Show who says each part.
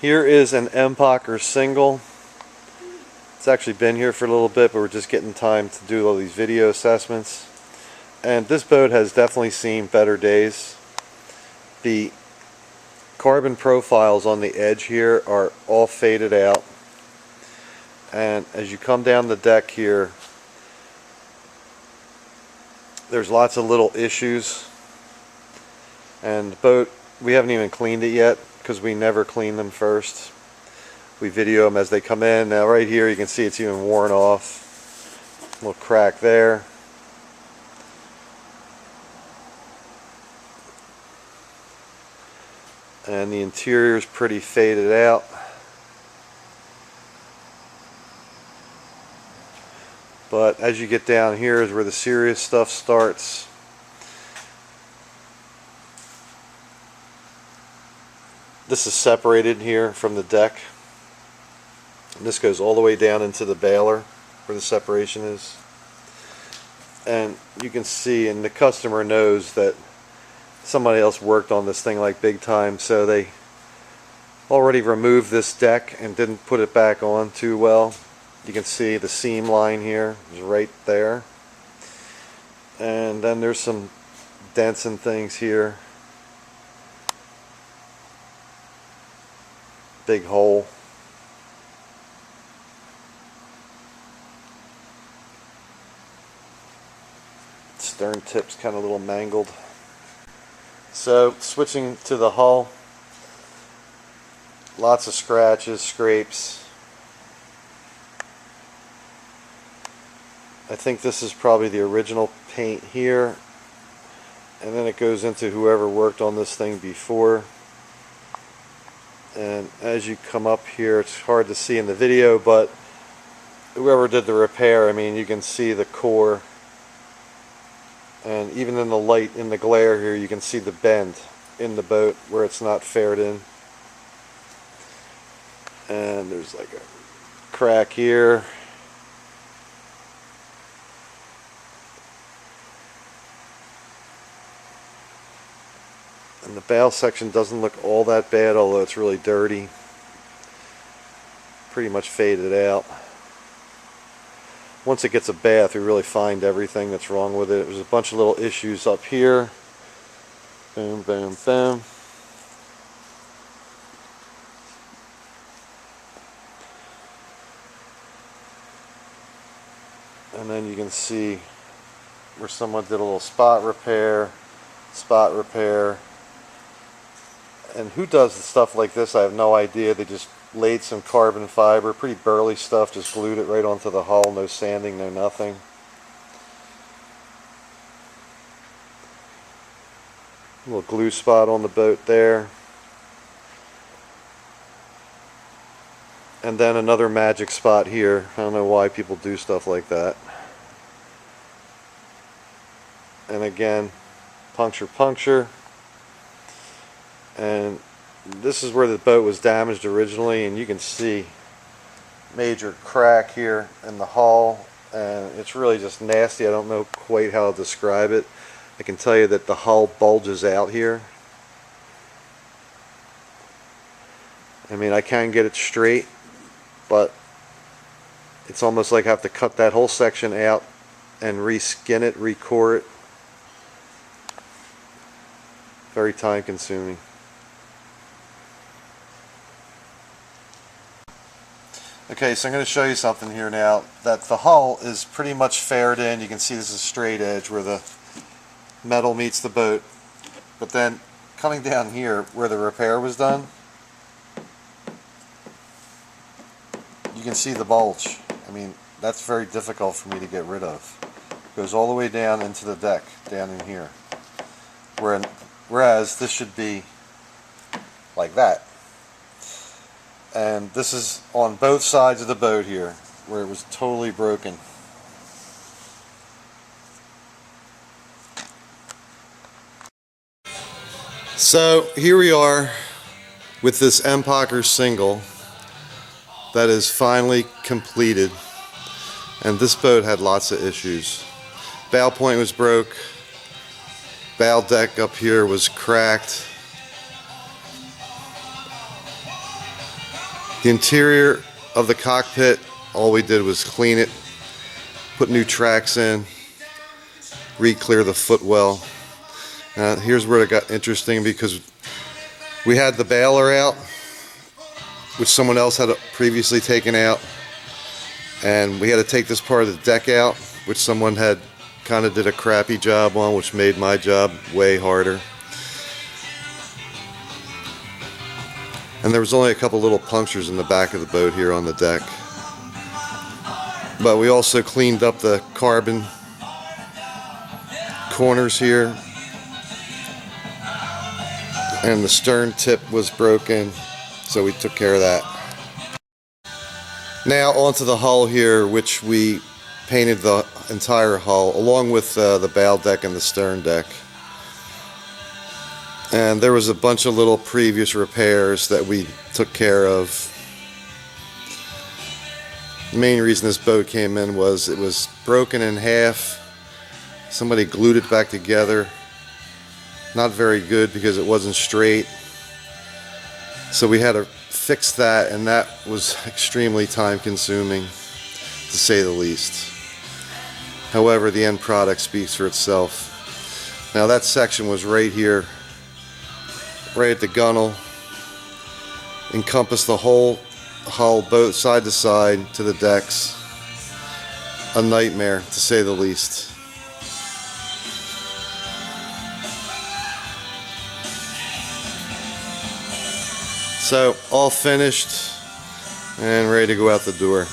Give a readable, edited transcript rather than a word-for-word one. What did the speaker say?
Speaker 1: Here is an Empacher single. It's actually been here for a little bit, but we're just getting time to do all these video assessments. And this boat has definitely seen better days. The carbon profiles on the edge here are all faded out. And as you come down the deck here, there's lots of little issues. And the boat, we haven't even cleaned it yet because we never clean them first. We video them as they come in. Now right here you can see it's even worn off. A little crack there. And the interior is pretty faded out. But as you get down here is where the serious stuff starts. This is separated here from the deck. And this goes all the way down into the baler where the separation is. And you can see, and the customer knows that somebody else worked on this thing like big time, so they already removed this deck and didn't put it back on too well. You can see the seam line here is right there. And then there's some dents and things here. Big hole. Stern tip's kind of a little mangled. So switching to the hull, lots of scratches, scrapes. I think this is probably the original paint here, and then it goes into whoever worked on this thing before. And as you come up here, it's hard to see in the video, but whoever did the repair, I mean, you can see the core. And even in the light, in the glare here, you can see the bend in the boat where it's not faired in. And there's like a crack here. And the bow section doesn't look all that bad, although it's really dirty. Pretty much faded out. Once it gets a bath, we really find everything that's wrong with it. There's a bunch of little issues up here. Boom, boom, boom. And then you can see where someone did a little spot repair. And who does stuff like this? I have no idea. They just laid some carbon fiber, pretty burly stuff, just glued it right onto the hull, no sanding, no nothing. A little glue spot on the boat there. And then another magic spot here. I don't know why people do stuff like that. And again, puncture. And this is where the boat was damaged originally, and you can see major crack here in the hull, and it's really just nasty. I don't know quite how to describe it. I can tell you that the hull bulges out here. I mean, I can get it straight, but it's almost like I have to cut that whole section out and reskin it, recore it. Very time consuming. Okay, so I'm going to show you something here now. That the hull is pretty much faired in. You can see this is a straight edge where the metal meets the boat. But then coming down here where the repair was done, you can see the bulge. I mean, that's very difficult for me to get rid of. It goes all the way down into the deck, down in here. Whereas this should be like that. And this is on both sides of the boat here, where it was totally broken. So here we are with this Empacher single that is finally completed. And this boat had lots of issues. Bow point was broke. Bow deck up here was cracked. The interior of the cockpit, all we did was clean it, put new tracks in, re-clear the footwell. Here's where it got interesting, because we had the bailer out, which someone else had previously taken out, and we had to take this part of the deck out, which someone had kind of did a crappy job on, which made my job way harder. And there was only a couple little punctures in the back of the boat here on the deck. But we also cleaned up the carbon corners here. And the stern tip was broken, so we took care of that. Now onto the hull here, which we painted the entire hull along with the bow deck and the stern deck. And there was a bunch of little previous repairs that we took care of. The main reason this boat came in was it was broken in half. Somebody glued it back together. Not very good because it wasn't straight. So we had to fix that, and that was extremely time consuming, to say the least. However, the end product speaks for itself. Now that section was right here, right at the gunnel, encompassed the whole hull, boat side to side to the decks. A nightmare, to say the least. So all finished and ready to go out the door.